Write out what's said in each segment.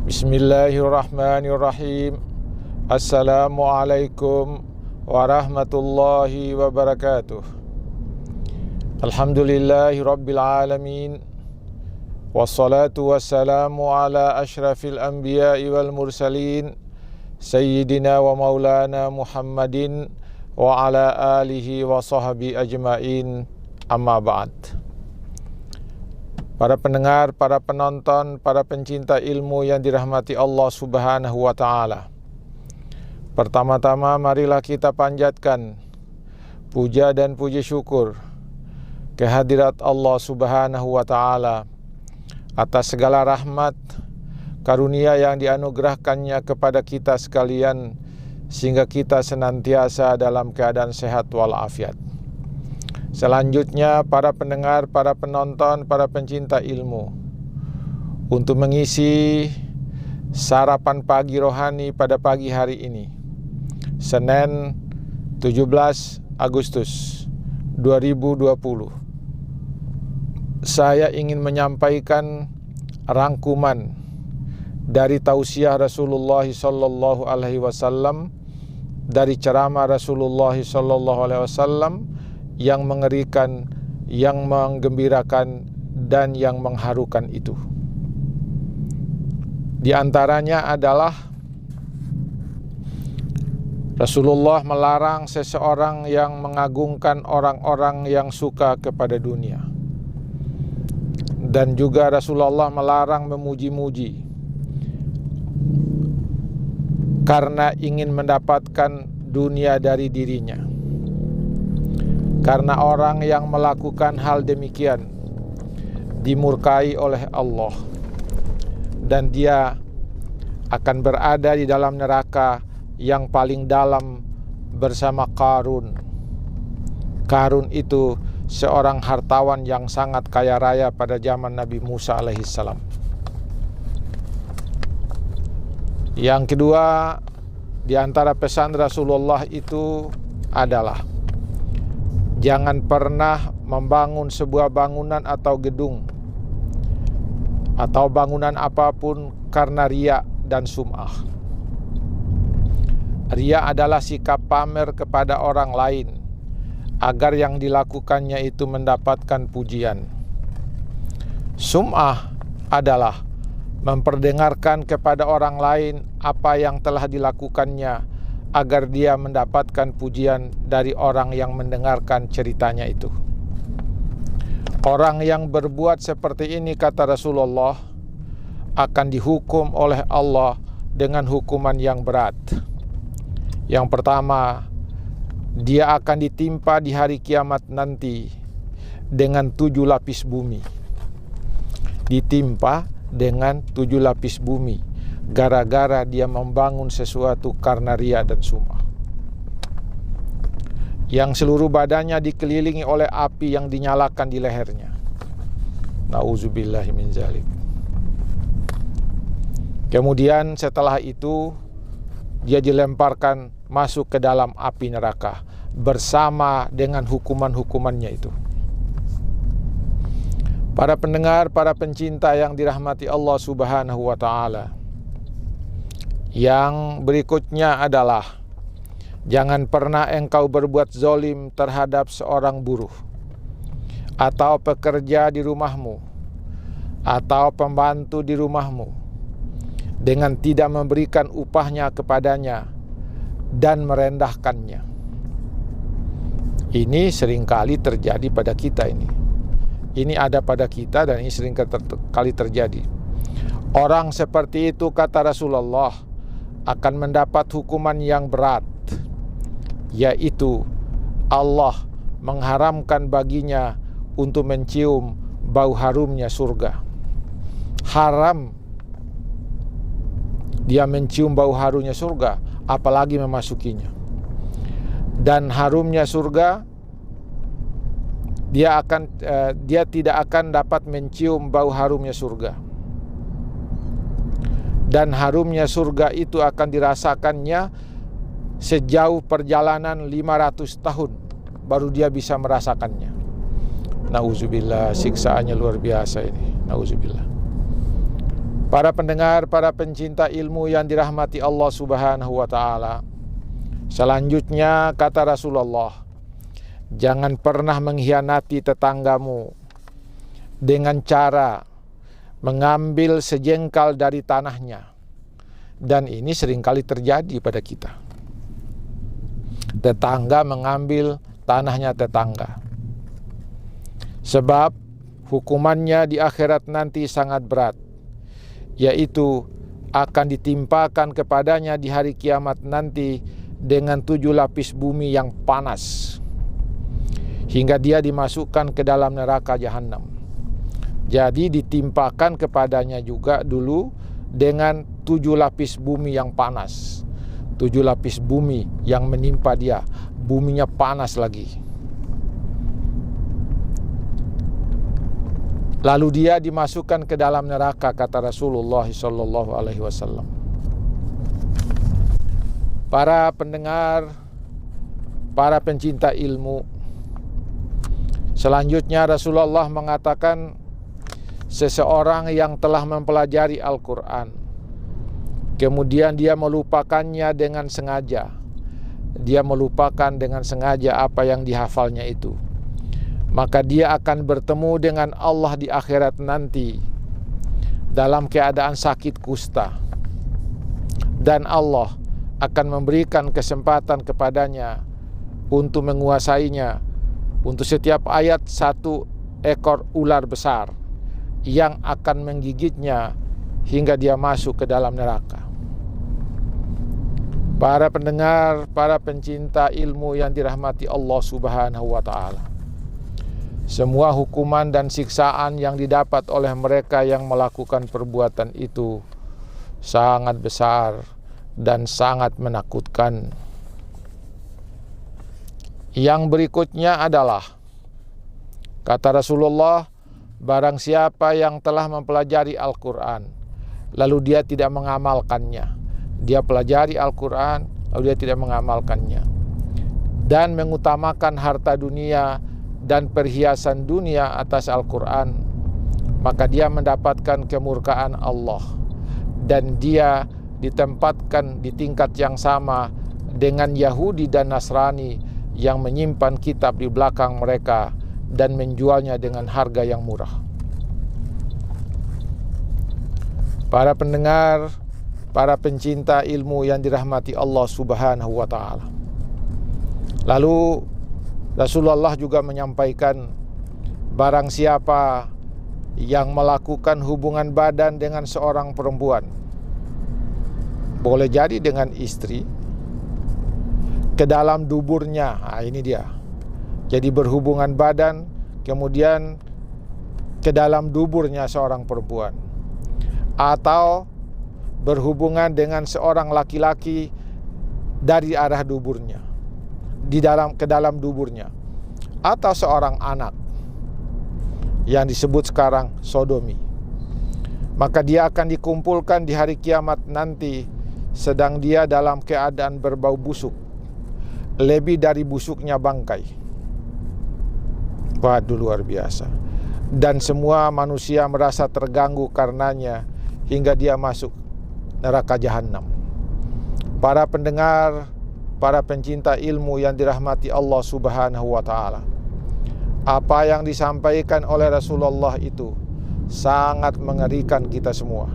Bismillahirrahmanirrahim. Assalamualaikum warahmatullahi wabarakatuh. Alhamdulillahi rabbil alamin. Wassalatu wassalamu ala ashrafil anbiya'i wal mursalin Sayyidina wa maulana Muhammadin wa ala alihi wa sahbihi ajma'in. Amma ba'd. Para pendengar, para penonton, para pencinta ilmu yang dirahmati Allah Subhanahu wa ta'ala. Pertama-tama marilah kita panjatkan puja dan puji syukur kehadirat Allah Subhanahu wa ta'ala atas segala rahmat, karunia yang dianugerahkannya kepada kita sekalian, sehingga kita senantiasa dalam keadaan sehat walafiat. Selanjutnya para pendengar, para penonton, para pencinta ilmu, untuk mengisi sarapan pagi rohani pada pagi hari ini, Senin 17 Agustus 2020, saya ingin menyampaikan rangkuman dari tausiah Rasulullah sallallahu alaihi wasallam, dari ceramah Rasulullah sallallahu alaihi wasallam yang mengerikan, yang menggembirakan, dan yang mengharukan itu. Di antaranya adalah Rasulullah melarang seseorang yang mengagungkan orang-orang yang suka kepada dunia. Dan juga Rasulullah melarang memuji-muji karena ingin mendapatkan dunia dari dirinya. Karena orang yang melakukan hal demikian dimurkai oleh Allah, dan dia akan berada di dalam neraka yang paling dalam bersama Qarun. Qarun itu seorang hartawan yang sangat kaya raya pada zaman Nabi Musa alaihissalam. Yang kedua, di antara pesan Rasulullah itu adalah jangan pernah membangun sebuah bangunan atau gedung atau bangunan apapun karena riya dan sum'ah. Riya adalah sikap pamer kepada orang lain agar yang dilakukannya itu mendapatkan pujian. Sum'ah adalah memperdengarkan kepada orang lain apa yang telah dilakukannya agar dia mendapatkan pujian dari orang yang mendengarkan ceritanya itu. Orang yang berbuat seperti ini, kata Rasulullah, akan dihukum oleh Allah dengan hukuman yang berat. Yang pertama, dia akan ditimpa di hari kiamat nanti dengan 7 lapis bumi. Ditimpa dengan 7 lapis bumi gara-gara dia membangun sesuatu karena riya dan sum'ah. Yang seluruh badannya dikelilingi oleh api yang dinyalakan di lehernya. Nauzubillahi min zalik. Kemudian setelah itu dia dilemparkan masuk ke dalam api neraka bersama dengan hukuman-hukumannya itu. Para pendengar, para pencinta yang dirahmati Allah Subhanahu wa ta'ala, yang berikutnya adalah jangan pernah engkau berbuat zalim terhadap seorang buruh atau pekerja di rumahmu atau pembantu di rumahmu dengan tidak memberikan upahnya kepadanya dan merendahkannya. Ini seringkali terjadi pada kita ini. Ini ada pada kita dan ini seringkali terjadi. Orang seperti itu, kata Rasulullah, akan mendapat hukuman yang berat, yaitu Allah mengharamkan baginya untuk mencium bau harumnya surga. Haram dia mencium bau harumnya surga, apalagi memasukinya. Dan harumnya surga, dia tidak akan dapat mencium bau harumnya surga. Dan harumnya surga itu akan dirasakannya sejauh perjalanan 500 tahun baru dia bisa merasakannya. Nauzubillah, siksaannya luar biasa ini. Nauzubillah. Para pendengar, para pencinta ilmu yang dirahmati Allah Subhanahu wa ta'ala. Selanjutnya kata Rasulullah, jangan pernah mengkhianati tetanggamu dengan cara mengambil sejengkal dari tanahnya. Dan ini seringkali terjadi pada kita. Tetangga mengambil tanahnya tetangga. Sebab hukumannya di akhirat nanti sangat berat, yaitu akan ditimpakan kepadanya di hari kiamat nanti dengan 7 lapis bumi yang panas, hingga dia dimasukkan ke dalam neraka jahanam. Jadi ditimpakan kepadanya juga dulu dengan 7 lapis bumi yang panas. 7 lapis bumi yang menimpa dia, buminya panas lagi. Lalu dia dimasukkan ke dalam neraka, kata Rasulullah SAW. Para pendengar, para pencinta ilmu, selanjutnya Rasulullah mengatakan, seseorang yang telah mempelajari Al-Quran, kemudian dia melupakannya dengan sengaja. Dia melupakan dengan sengaja apa yang dihafalnya itu, maka dia akan bertemu dengan Allah di akhirat nanti dalam keadaan sakit kusta. Dan Allah akan memberikan kesempatan kepadanya untuk menguasainya. Untuk setiap ayat 1 ekor ular besar yang akan menggigitnya hingga dia masuk ke dalam neraka. Para pendengar, para pencinta ilmu yang dirahmati Allah Subhanahu wa ta'ala. Semua hukuman dan siksaan yang didapat oleh mereka yang melakukan perbuatan itu sangat besar dan sangat menakutkan. Yang berikutnya adalah, kata Rasulullah, barang siapa yang telah mempelajari Al-Quran lalu dia tidak mengamalkannya. Dia pelajari Al-Quran lalu dia tidak mengamalkannya dan mengutamakan harta dunia dan perhiasan dunia atas Al-Quran, maka dia mendapatkan kemurkaan Allah dan dia ditempatkan di tingkat yang sama dengan Yahudi dan Nasrani yang menyimpan kitab di belakang mereka dan menjualnya dengan harga yang murah. Para pendengar, para pencinta ilmu yang dirahmati Allah Subhanahu wa ta'ala. Lalu Rasulullah juga menyampaikan, barang siapa yang melakukan hubungan badan dengan seorang perempuan, boleh jadi dengan istri, ke dalam duburnya, ini dia. Jadi berhubungan badan, kemudian ke dalam duburnya seorang perempuan, atau berhubungan dengan seorang laki-laki dari arah duburnya, ke dalam duburnya, atau seorang anak yang disebut sekarang sodomi, maka dia akan dikumpulkan di hari kiamat nanti sedang dia dalam keadaan berbau busuk, lebih dari busuknya bangkai. Waduh, luar biasa. Dan semua manusia merasa terganggu karenanya hingga dia masuk neraka jahanam. Para pendengar, para pencinta ilmu yang dirahmati Allah Subhanahu wa ta'ala, apa yang disampaikan oleh Rasulullah itu sangat mengerikan kita semua.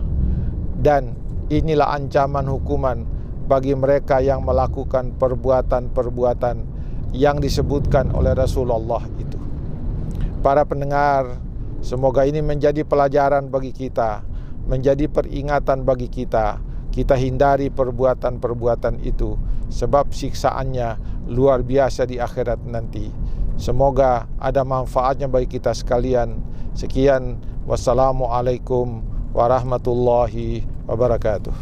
Dan inilah ancaman hukuman bagi mereka yang melakukan perbuatan-perbuatan yang disebutkan oleh Rasulullah itu. Para pendengar, semoga ini menjadi pelajaran bagi kita, menjadi peringatan bagi kita. Kita hindari perbuatan-perbuatan itu, sebab siksaannya luar biasa di akhirat nanti. Semoga ada manfaatnya bagi kita sekalian. Sekian, wassalamualaikum warahmatullahi wabarakatuh.